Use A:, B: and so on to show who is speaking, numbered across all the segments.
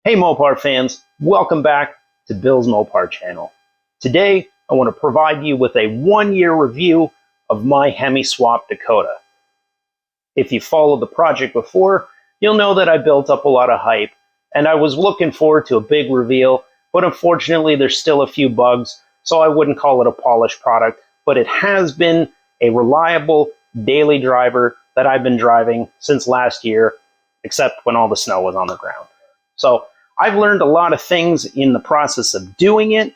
A: Hey Mopar fans, welcome back to Bill's Mopar channel. Today I want to provide you with a 1-year review of my Hemi swap Dakota. If you followed the project before, you'll know that I built up a lot of hype and I was looking forward to a big reveal, but unfortunately there's still a few bugs, so I wouldn't call it a polished product, but it has been a reliable daily driver that I've been driving since last year, except when all the snow was on the ground. So I've learned a lot of things in the process of doing it,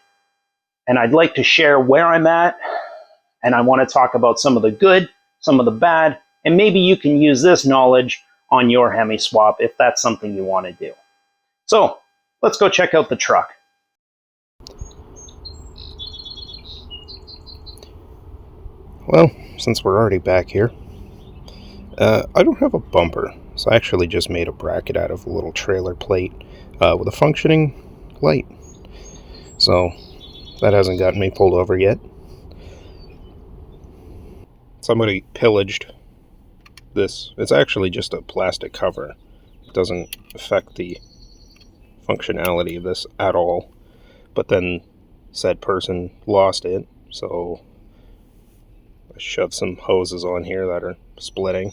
A: and I'd like to share where I'm at, and I want to talk about some of the good, some of the bad, and maybe you can use this knowledge on your Hemi swap if that's something you want to do. So let's go check out the truck.
B: Well, since we're already back here, I don't have a bumper, so I actually just made a bracket out of a little trailer plate with a functioning light. So that hasn't gotten me pulled over yet. Somebody pillaged this. It's actually just a plastic cover. It doesn't affect the functionality of this at all. But then said person lost it, so I shoved some hoses on here that are splitting,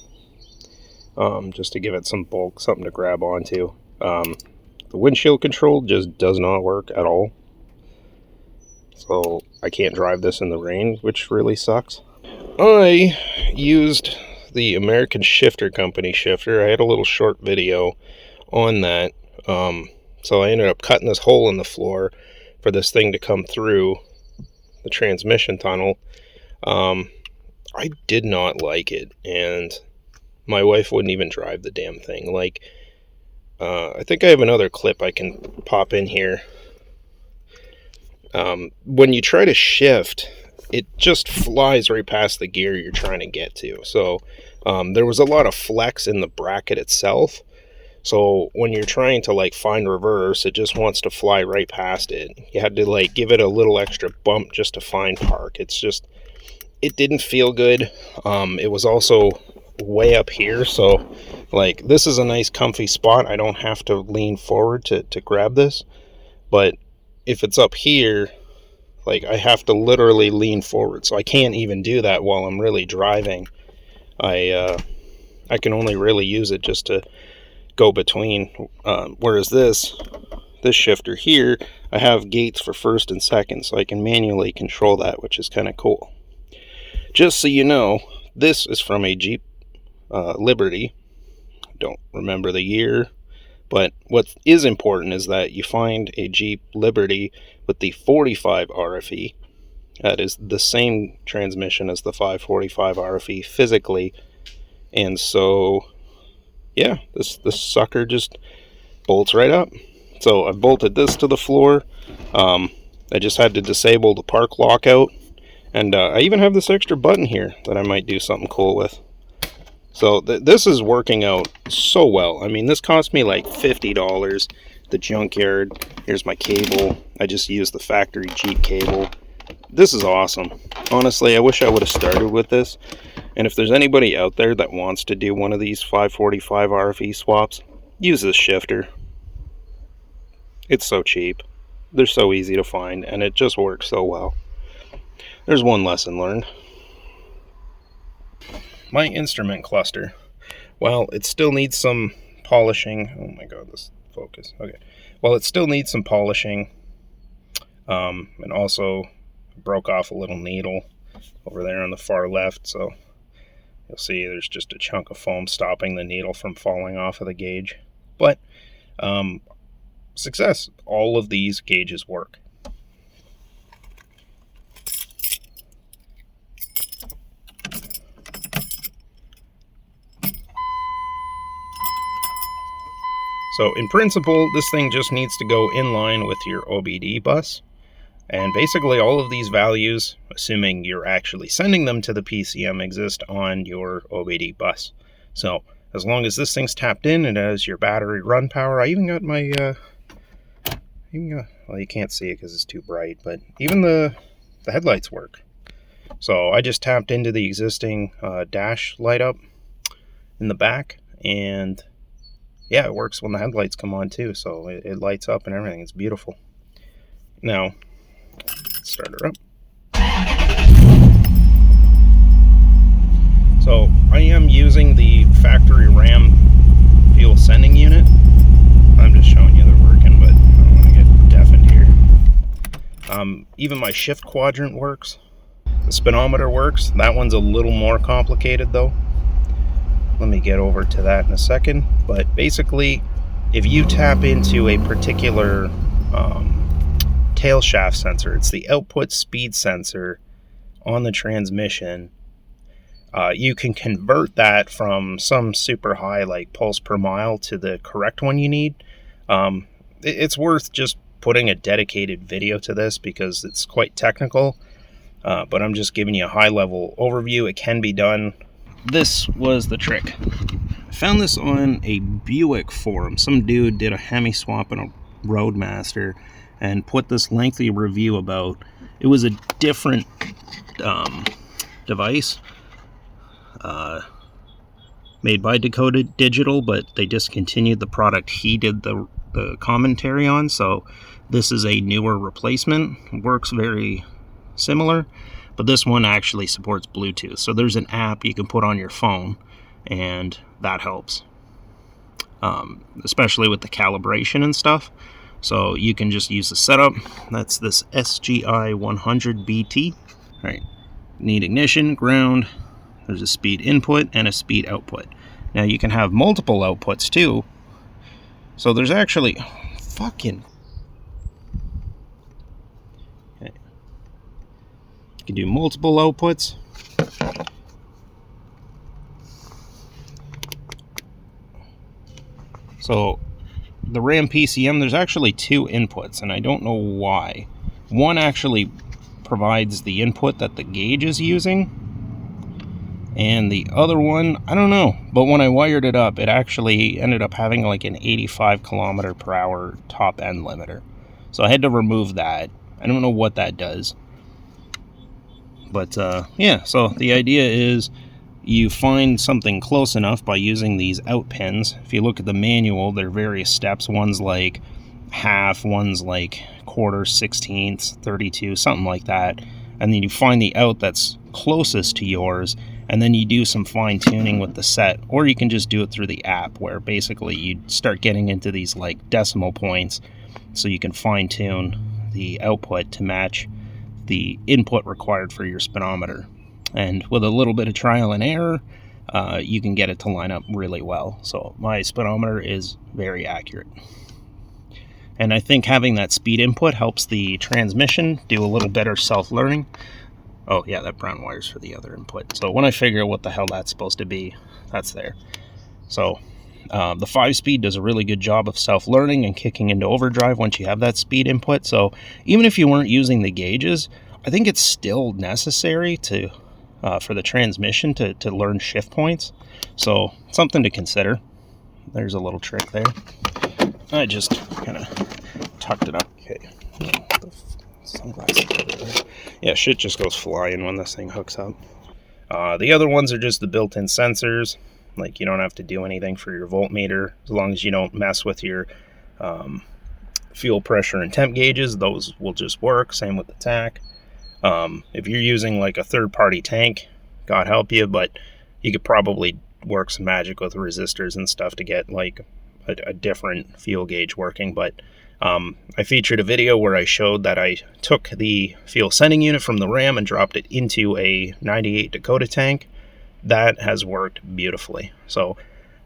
B: just to give it some bulk, something to grab onto. The windshield control just does not work at all, so I can't drive this in the rain, which really sucks. I used the American Shifter Company shifter. I had a little short video on that, so I ended up cutting this hole in the floor for this thing to come through the transmission tunnel. I did not like it, and my wife wouldn't even drive the damn thing. I think I have another clip I can pop in here. When you try to shift, it just flies right past the gear you're trying to get to. So there was a lot of flex in the bracket itself. So when you're trying to find reverse, it just wants to fly right past it. You had to give it a little extra bump just to find park. It didn't feel good. It was also way up here, so this is a nice comfy spot. I don't have to lean forward to grab this, but if it's up here, I have to literally lean forward, so I can't even do that while I'm really driving. I can only really use it just to go between, whereas this shifter here, I have gates for first and second, so I can manually control that, which is kind of cool. Just so you know, this is from a Jeep Liberty. Don't remember the year, but what is important is that you find a Jeep Liberty with the 45 RFE. That is the same transmission as the 545 RFE physically, and so yeah, this sucker just bolts right up. So I bolted this to the floor. I just had to disable the park lockout, and I even have this extra button here that I might do something cool with. So this is working out so well. I mean, this cost me like $50. The junkyard. Here's my cable. I just used the factory Jeep cable. This is awesome. Honestly, I wish I would have started with this. And if there's anybody out there that wants to do one of these 545 RFE swaps, use this shifter. It's so cheap. They're so easy to find, and it just works so well. There's one lesson learned. My instrument cluster, well, it still needs some polishing. Oh my god, this focus. Okay. Well, it still needs some polishing. And also broke off a little needle over there on the far left, so you'll see there's just a chunk of foam stopping the needle from falling off of the gauge. But success. All of these gauges work. So in principle, this thing just needs to go in line with your OBD bus. And basically all of these values, assuming you're actually sending them to the PCM, exist on your OBD bus. So as long as this thing's tapped in, it has your battery run power. I even got my, well, you can't see it because it's too bright, but even the headlights work. So I just tapped into the existing dash light up in the back, and yeah, it works when the headlights come on too, so it lights up and everything. It's beautiful. Now, start her up. So I am using the factory Ram fuel sending unit. I'm just showing you they're working, but I don't want to get deafened here. Even my shift quadrant works. The speedometer works. That one's a little more complicated though. Let me get over to that in a second. But basically, if you tap into a particular tail shaft sensor, it's the output speed sensor on the transmission, you can convert that from some super high like pulse per mile to the correct one you need. It's worth just putting a dedicated video to this because it's quite technical, but I'm just giving you a high level overview. It can be done. This was the trick. I found this on a Buick forum. Some dude did a Hemi swap in a Roadmaster and put this lengthy review about it. Was a different device made by Dakota Digital, but they discontinued the product he did the commentary on, so this is a newer replacement. It works very similar, but this one actually supports Bluetooth, so there's an app you can put on your phone, and that helps, especially with the calibration and stuff. So you can just use the setup. That's this SGI 100BT. All right, need ignition, ground. There's a speed input and a speed output. Now you can have multiple outputs too. So there's actually fucking... Okay. You can do multiple outputs. So the RAM PCM, there's actually two inputs, and I don't know why. One actually provides the input that the gauge is using, and the other one, I don't know, but when I wired it up, it actually ended up having like an 85 kilometer per hour top end limiter. So I had to remove that. I don't know what that does. But yeah, so the idea is you find something close enough by using these out pins. If you look at the manual, there are various steps. One's like half, one's like quarter, 16ths, 32, something like that. And then you find the out that's closest to yours, and then you do some fine tuning with the set, or you can just do it through the app, where basically you start getting into these like decimal points, so you can fine tune the output to match the input required for your speedometer. And with a little bit of trial and error, you can get it to line up really well. So my speedometer is very accurate. And I think having that speed input helps the transmission do a little better self-learning. Oh yeah, that brown wire's for the other input. So when I figure out what the hell that's supposed to be, that's there. So the 5-speed does a really good job of self-learning and kicking into overdrive once you have that speed input. So even if you weren't using the gauges, I think it's still necessary to for the transmission to learn shift points. So something to consider. There's a little trick there. I just kind of tucked it up. Okay. Sunglasses over there. Yeah, shit just goes flying when this thing hooks up. The other ones are just the built-in sensors. Like, you don't have to do anything for your voltmeter as long as you don't mess with your fuel pressure and temp gauges. Those will just work. Same with the tach. If you're using like a third-party tank, God help you, but you could probably work some magic with resistors and stuff to get like a different fuel gauge working. But I featured a video where I showed that I took the fuel sending unit from the Ram and dropped it into a 98 Dakota tank. That has worked beautifully. So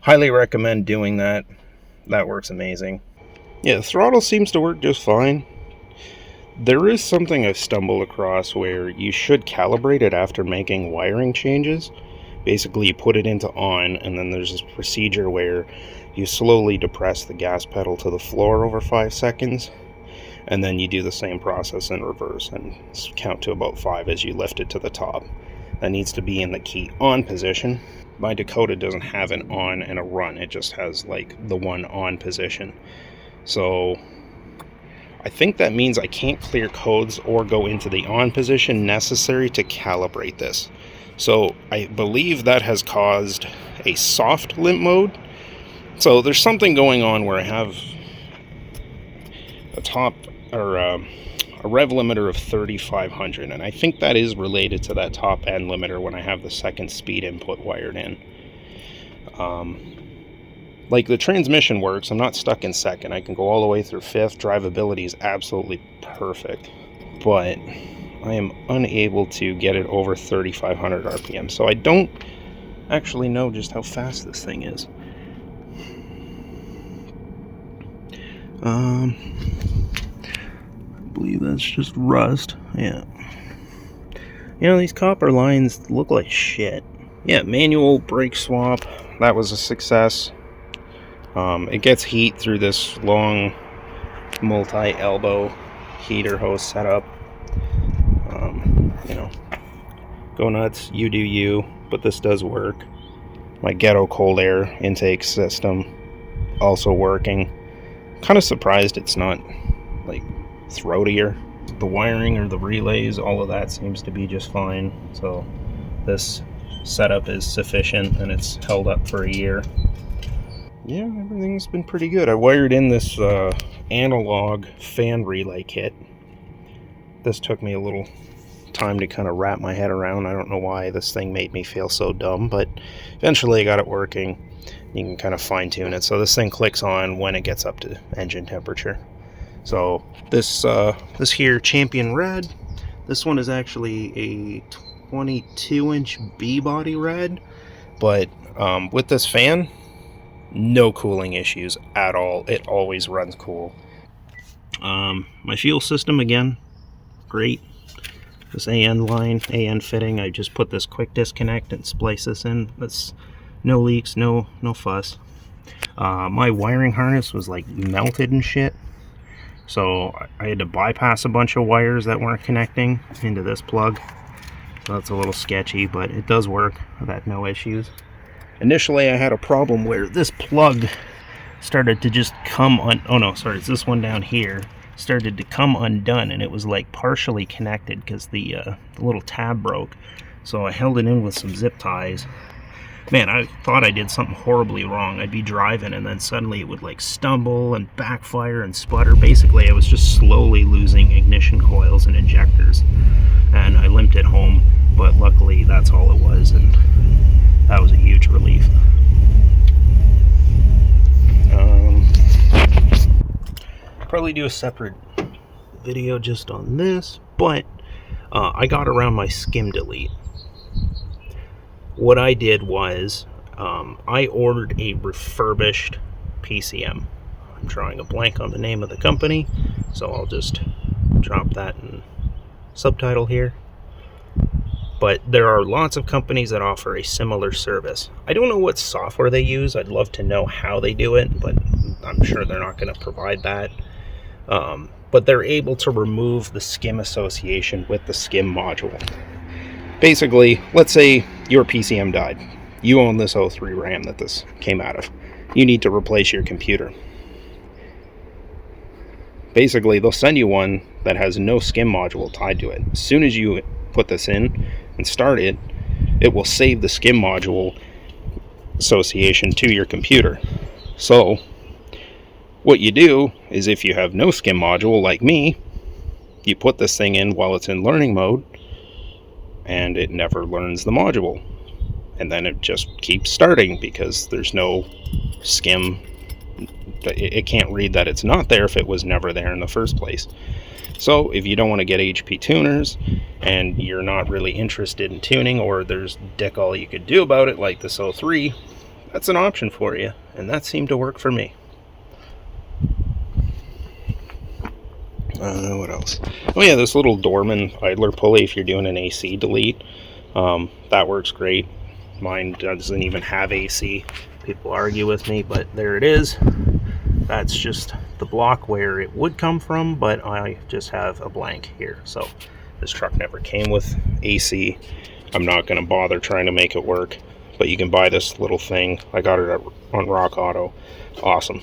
B: highly recommend doing that. That works amazing. Yeah, the throttle seems to work just fine. There is something I've stumbled across where you should calibrate it after making wiring changes. Basically, you put it into on, and then there's this procedure where you slowly depress the gas pedal to the floor over 5 seconds, and then you do the same process in reverse and count to about 5 as you lift it to the top. That needs to be in the key on position. My Dakota doesn't have an on and a run, it just has like the one on position. So I think that means I can't clear codes or go into the on position necessary to calibrate this. So I believe that has caused a soft limp mode, So there's something going on where I have a top or a rev limiter of 3500, and I think that is related to that top end limiter when I have the second speed input wired in. Like the transmission works, I'm not stuck in second. I can go all the way through fifth. Drivability is absolutely perfect, but I am unable to get it over 3500 RPM. So I don't actually know just how fast this thing is. I believe that's just rust. Yeah. You know, these copper lines look like shit. Yeah, manual brake swap. That was a success. It gets heat through this long multi-elbow heater hose setup. You know, go nuts, you do you, but this does work. My ghetto cold air intake system also working. Kind of surprised it's not like throatier. The wiring or the relays, all of that seems to be just fine. So this setup is sufficient and it's held up for a year. Yeah, everything's been pretty good. I wired in this analog fan relay kit. This took me a little time to kind of wrap my head around. I don't know why this thing made me feel so dumb, but eventually I got it working. You can kind of fine tune it. So this thing clicks on when it gets up to engine temperature. So this here Champion Red, this one is actually a 22-inch B-body red, but with this fan, no cooling issues at all. It always runs cool. My fuel system, again, great. This AN fitting, I just put this quick disconnect and splice this in. That's no leaks, no fuss. My wiring harness was like melted and shit, so I had to bypass a bunch of wires that weren't connecting into this plug. So that's a little sketchy, but it does work. I've had no issues. Initially I had a problem where this plug started to just come on. Oh no, sorry, it's this one down here. Started to come undone, and it was like partially connected because the little tab broke. So I held it in with some zip ties. Man, I thought I did something horribly wrong. I'd be driving and then suddenly it would like stumble and backfire and sputter. Basically I was just slowly losing ignition coils and injectors, and I limped it home, but luckily that's all it was, and that was a huge relief. Probably do a separate video just on this, but I got around my skim delete. What I did was I ordered a refurbished PCM. I'm drawing a blank on the name of the company, so I'll just drop that in subtitle here. But there are lots of companies that offer a similar service. I don't know what software they use. I'd love to know how they do it, but I'm sure they're not going to provide that. But they're able to remove the skim association with the skim module. Basically, let's say your PCM died. You own this 03 RAM that this came out of. You need to replace your computer. Basically, they'll send you one that has no skim module tied to it. As soon as you put this in and start it, it will save the skim module association to your computer. So what you do is, if you have no skim module like me, you put this thing in while it's in learning mode, and it never learns the module, and then it just keeps starting because there's no skim. It can't read that it's not there if it was never there in the first place. So if you don't want to get HP tuners and you're not really interested in tuning, or there's dick all you could do about it like this 03, that's an option for you, and that seemed to work for me. What else? Oh yeah, this little Dorman idler pulley if you're doing an AC delete. That works great. Mine doesn't even have AC. People argue with me, but there it is. That's just the block where it would come from, but I just have a blank here. So this truck never came with AC. I'm not going to bother trying to make it work, but you can buy this little thing. I got it on Rock Auto. Awesome.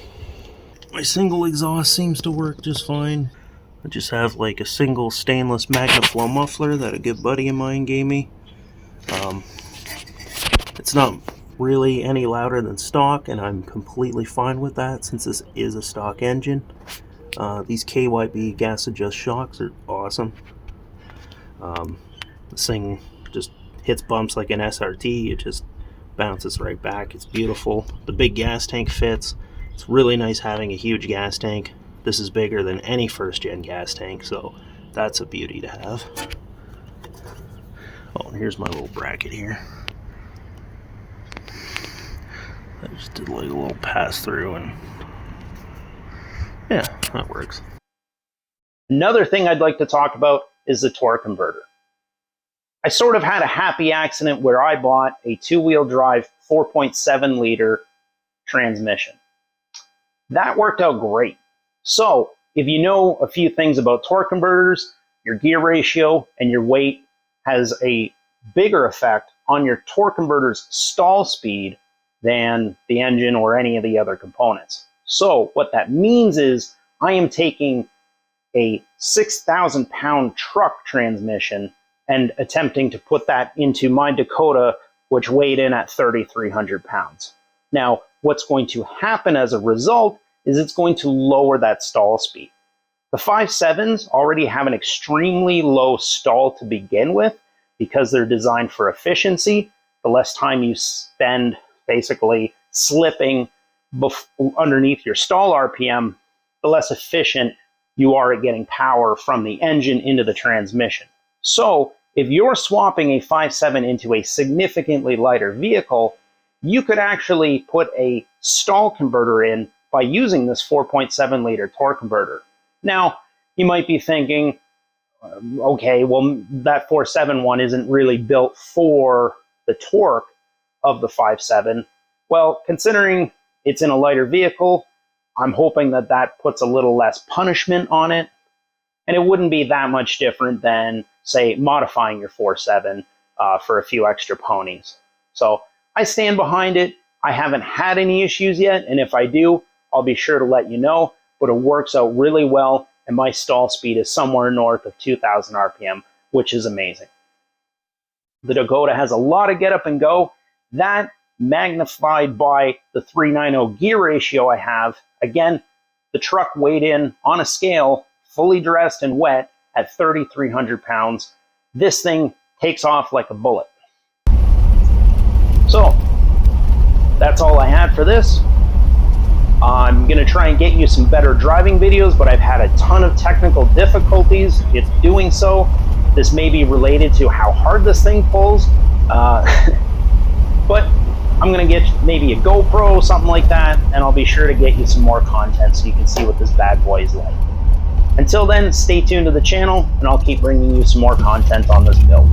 B: My single exhaust seems to work just fine. I just have like a single stainless MagnaFlow muffler that a good buddy of mine gave me. It's not
C: really any louder than stock, and I'm completely fine with that since this is a stock engine. These KYB gas adjust shocks are awesome. This thing just hits bumps like an SRT. It just bounces right back. It's beautiful. The big gas tank fits. It's really nice having a huge gas tank. This is bigger than any first-gen gas tank, so that's a beauty to have. Oh, and here's my little bracket here. I just did like a little pass-through, and yeah, that works.
A: Another thing I'd like to talk about is the torque converter. I sort of had a happy accident where I bought a two-wheel drive 4.7 liter transmission. That worked out great. So if you know a few things about torque converters, your gear ratio and your weight has a bigger effect on your torque converter's stall speed than the engine or any of the other components. So what that means is I am taking a 6,000 pound truck transmission and attempting to put that into my Dakota, which weighed in at 3,300 pounds. Now, what's going to happen as a result is it's going to lower that stall speed. The 5.7s already have an extremely low stall to begin with because they're designed for efficiency. The less time you spend basically slipping underneath your stall RPM, the less efficient you are at getting power from the engine into the transmission. So if you're swapping a 5.7 into a significantly lighter vehicle, you could actually put a stall converter in by using this 4.7 liter torque converter. Now, you might be thinking, okay, well, that 4.7 one isn't really built for the torque of the 5.7. Well, considering it's in a lighter vehicle, I'm hoping that that puts a little less punishment on it. And it wouldn't be that much different than, say, modifying your 4.7 for a few extra ponies. So I stand behind it. I haven't had any issues yet, and if I do, I'll be sure to let you know, but it works out really well, and my stall speed is somewhere north of 2,000 RPM, which is amazing. The Dakota has a lot of get up and go. That magnified by the 390 gear ratio I have. Again, the truck weighed in on a scale, fully dressed and wet, at 3,300 pounds. This thing takes off like a bullet. So, that's all I had for this. I'm going to try and get you some better driving videos, but I've had a ton of technical difficulties with doing so. This may be related to how hard this thing pulls, but I'm going to get maybe a GoPro, something like that, and I'll be sure to get you some more content so you can see what this bad boy is like. Until then, stay tuned to the channel, and I'll keep bringing you some more content on this build.